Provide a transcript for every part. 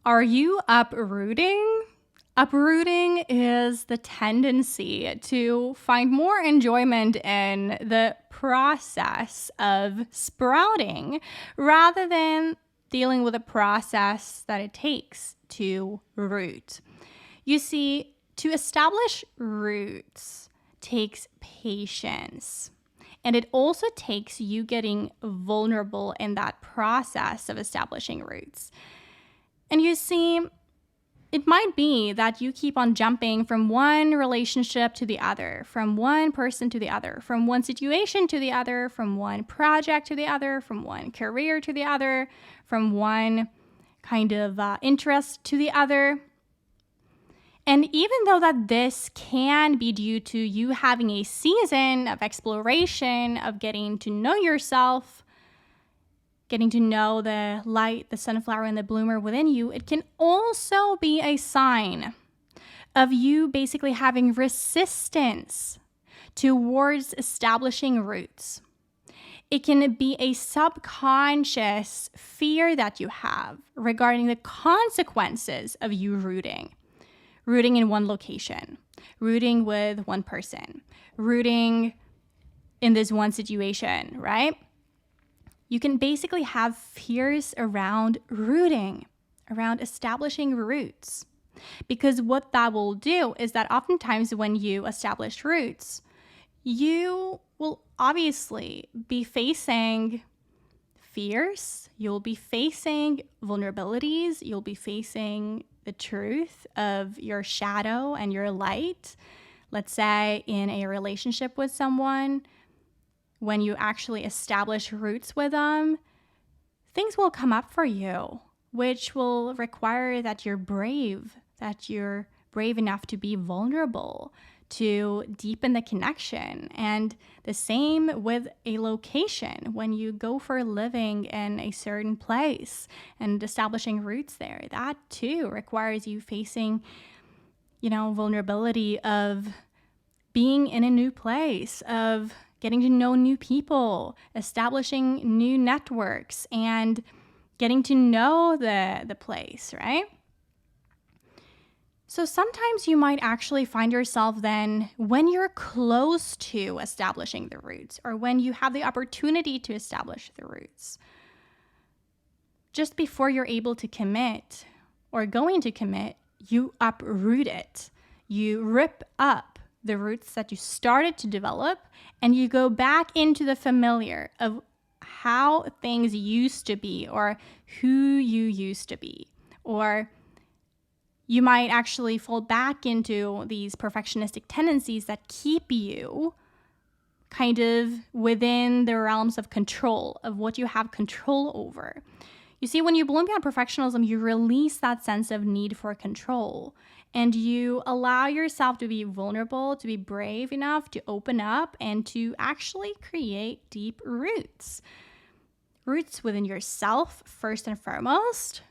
Are you uprooting? Uprooting is the tendency to find more enjoyment in the process of sprouting rather than dealing with the process that it takes to root. You see, to establish roots takes patience. And it also takes you getting vulnerable in that process of establishing roots. And you see, it might be that you keep on jumping from one relationship to the other, from one person to the other, from one situation to the other, from one project to the other, from one career to the other, from one kind of interest to the other. And even though that this can be due to you having a season of exploration, of getting to know yourself, getting to know the light, the sunflower, and the bloomer within you, it can also be a sign of you basically having resistance towards establishing roots. It can be a subconscious fear that you have regarding the consequences of you rooting in one location, rooting with one person, rooting in this one situation, right? You can basically have fears around rooting, around establishing roots. Because what that will do is that oftentimes when you establish roots, you will obviously be facing fears, you'll be facing vulnerabilities, you'll be facing the truth of your shadow and your light. Let's say in a relationship with someone, when you actually establish roots with them, things will come up for you, which will require that you're brave enough to be vulnerable, to deepen the connection. And the same with a location. When you go for living in a certain place and establishing roots there, that too requires you facing, vulnerability of being in a new place, of getting to know new people, establishing new networks, and getting to know the place, right? So sometimes you might actually find yourself then, when you're close to establishing the roots, or when you have the opportunity to establish the roots, just before you're able to commit or going to commit, you uproot it. You rip up the roots that you started to develop, and you go back into the familiar of how things used to be, or who you used to be, or you might actually fall back into these perfectionistic tendencies that keep you kind of within the realms of control, of what you have control over. You see, when you bloom beyond perfectionism, you release that sense of need for control, and you allow yourself to be vulnerable, to be brave enough to open up and to actually create deep roots. Roots within yourself, first and foremost.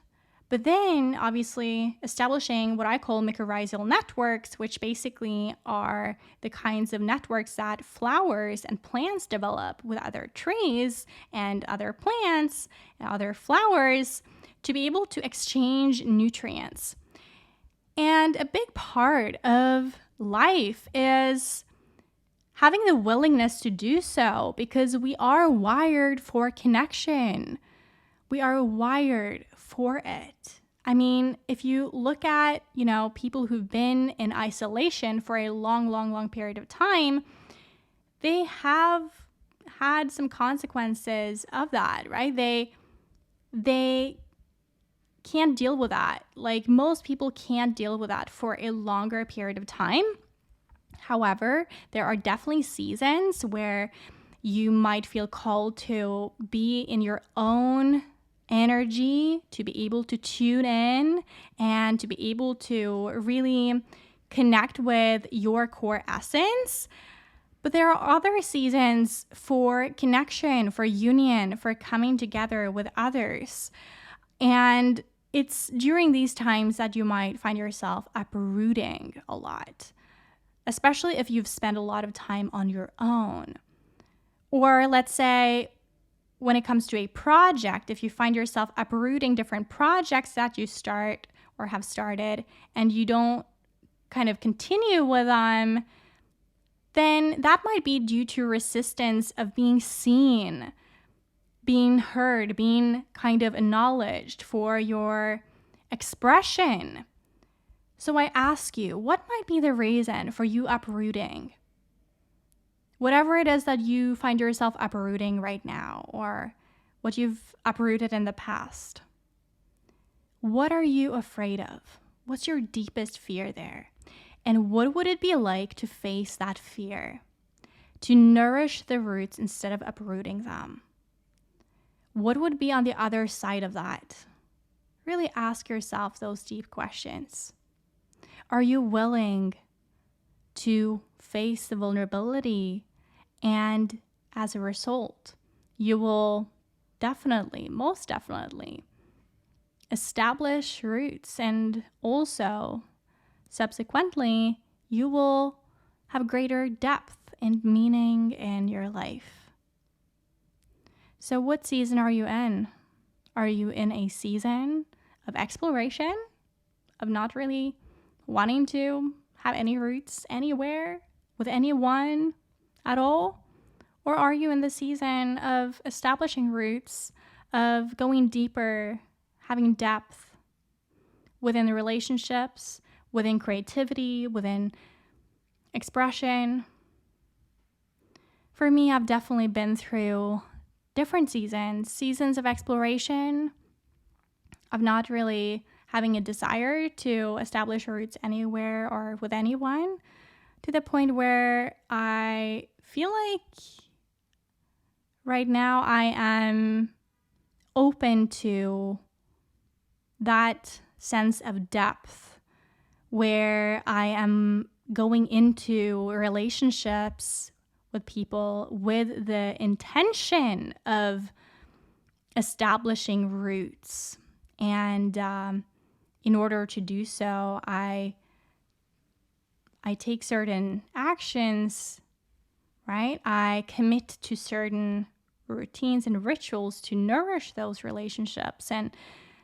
But then, obviously, establishing what I call mycorrhizal networks, which basically are the kinds of networks that flowers and plants develop with other trees and other plants and other flowers, to be able to exchange nutrients. And a big part of life is having the willingness to do so, because we are wired for connection. We are wired for it. I mean, if you look at, people who've been in isolation for a long period of time, they have had some consequences of that, right? They can't deal with that. Like, most people can't deal with that for a longer period of time. However, there are definitely seasons where you might feel called to be in your own energy, to be able to tune in and to be able to really connect with your core essence. But there are other seasons for connection, for union, for coming together with others. And it's during these times that you might find yourself uprooting a lot, especially if you've spent a lot of time on your own. Or let's say when it comes to a project, if you find yourself uprooting different projects that you start or have started and you don't kind of continue with them, then that might be due to resistance of being seen, being heard, being kind of acknowledged for your expression. So I ask you, what might be the reason for you uprooting? Whatever it is that you find yourself uprooting right now, or what you've uprooted in the past. What are you afraid of? What's your deepest fear there? And what would it be like to face that fear? To nourish the roots instead of uprooting them? What would be on the other side of that? Really ask yourself those deep questions. Are you willing to face the vulnerability? And as a result, you will definitely, most definitely, establish roots, and also subsequently, you will have greater depth and meaning in your life. So what season are you in? Are you in a season of exploration, of not really wanting to have any roots anywhere with anyone at all? Or are you in the season of establishing roots, of going deeper, having depth within the relationships, within creativity, within expression? For me, I've definitely been through different seasons of exploration, of not really having a desire to establish roots anywhere or with anyone, to the point where I feel like right now I am open to that sense of depth, where I am going into relationships with people with the intention of establishing roots. And in order to do so, I take certain actions, right? I commit to certain routines and rituals to nourish those relationships. And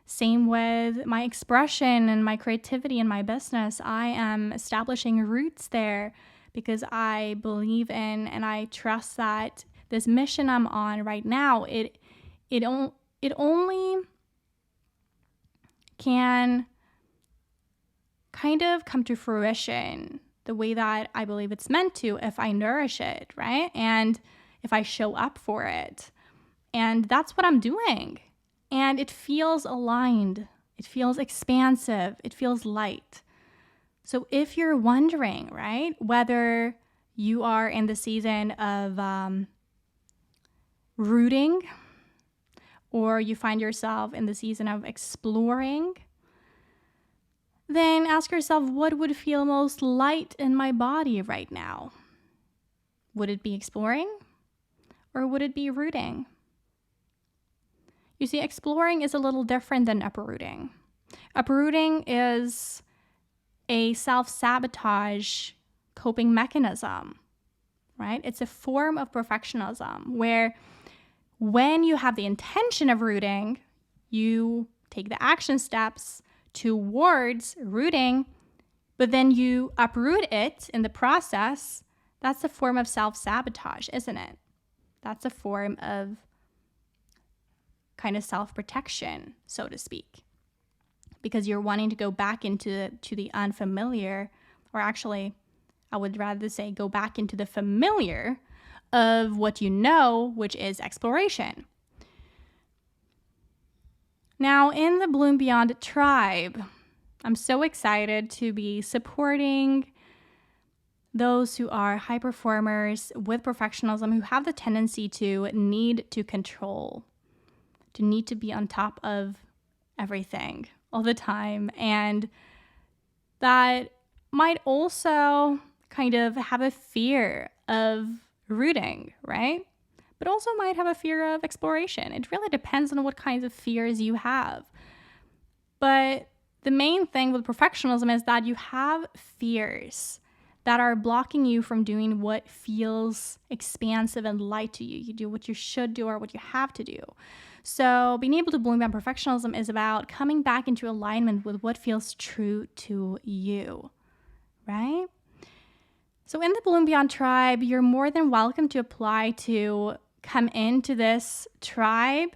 same with my expression and my creativity in my business. I am establishing roots there because I believe in and I trust that this mission I'm on right now, it only can kind of come to fruition the way that I believe it's meant to if I nourish it, right? And if I show up for it. And that's what I'm doing. And it feels aligned. It feels expansive. It feels light. So if you're wondering, right, whether you are in the season of rooting, or you find yourself in the season of exploring, then ask yourself, what would feel most light in my body right now? Would it be exploring, or would it be rooting? You see, exploring is a little different than uprooting. Uprooting is a self-sabotage coping mechanism, right? It's a form of perfectionism where when you have the intention of rooting, you take the action steps towards rooting, but then you uproot it in the process. That's a form of self-sabotage, isn't it? That's a form of kind of self-protection, so to speak, because you're wanting to go back into the unfamiliar, or actually, I would rather say go back into the familiar of what you know, which is exploration. Now, in the Bloom Beyond tribe, I'm so excited to be supporting those who are high performers with perfectionism, who have the tendency to need to control, to need to be on top of everything all the time. And that might also kind of have a fear of rooting, right? But also might have a fear of exploration. It really depends on what kinds of fears you have. But the main thing with perfectionism is that you have fears that are blocking you from doing what feels expansive and light to you. You do what you should do or what you have to do. So being able to bloom beyond perfectionism is about coming back into alignment with what feels true to you, right? So in the Bloom Beyond tribe, you're more than welcome to apply to come into this tribe.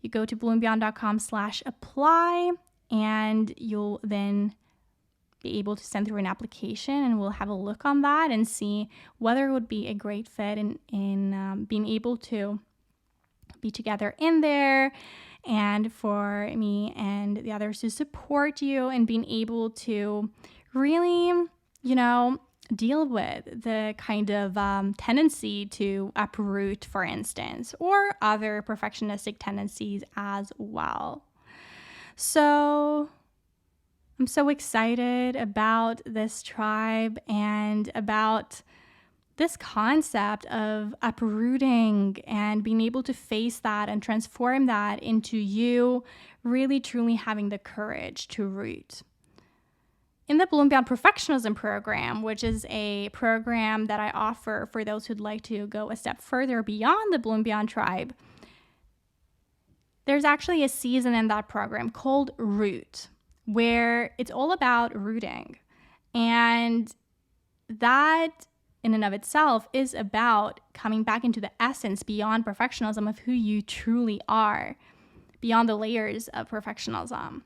You go to bloombeyond.com/apply, and you'll then be able to send through an application, and we'll have a look on that and see whether it would be a great fit in being able to be together in there, and for me and the others to support you and being able to really, deal with the kind of tendency to uproot, for instance, or other perfectionistic tendencies as well. So I'm so excited about this tribe and about this concept of uprooting and being able to face that and transform that into you really truly having the courage to root. In the Bloom Beyond Perfectionism program, which is a program that I offer for those who'd like to go a step further beyond the Bloom Beyond tribe, there's actually a season in that program called Root, where it's all about rooting. And that in and of itself is about coming back into the essence beyond perfectionism of who you truly are, beyond the layers of perfectionism.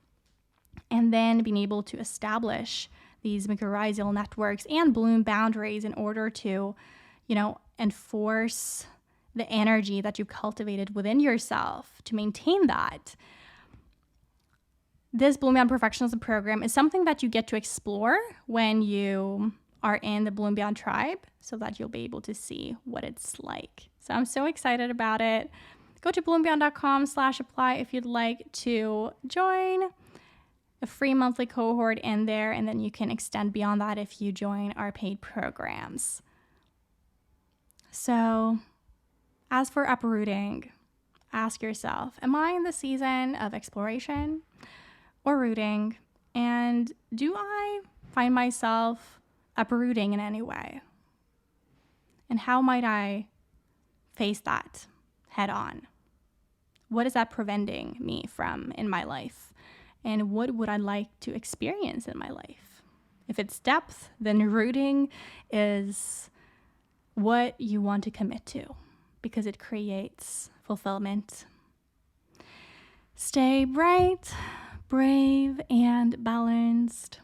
And then being able to establish these mycorrhizal networks and bloom boundaries in order to, enforce the energy that you cultivated within yourself to maintain that. This Bloom Beyond Perfectionism program is something that you get to explore when you are in the Bloom Beyond tribe, so that you'll be able to see what it's like. So I'm so excited about it. Go to bloombeyond.com/apply if you'd like to join a free monthly cohort in there, and then you can extend beyond that if you join our paid programs. So as for uprooting, ask yourself, am I in the season of exploration or rooting? And do I find myself uprooting in any way? And how might I face that head on? What is that preventing me from in my life? And what would I like to experience in my life? If it's depth, then rooting is what you want to commit to because it creates fulfillment. Stay bright, brave, and balanced.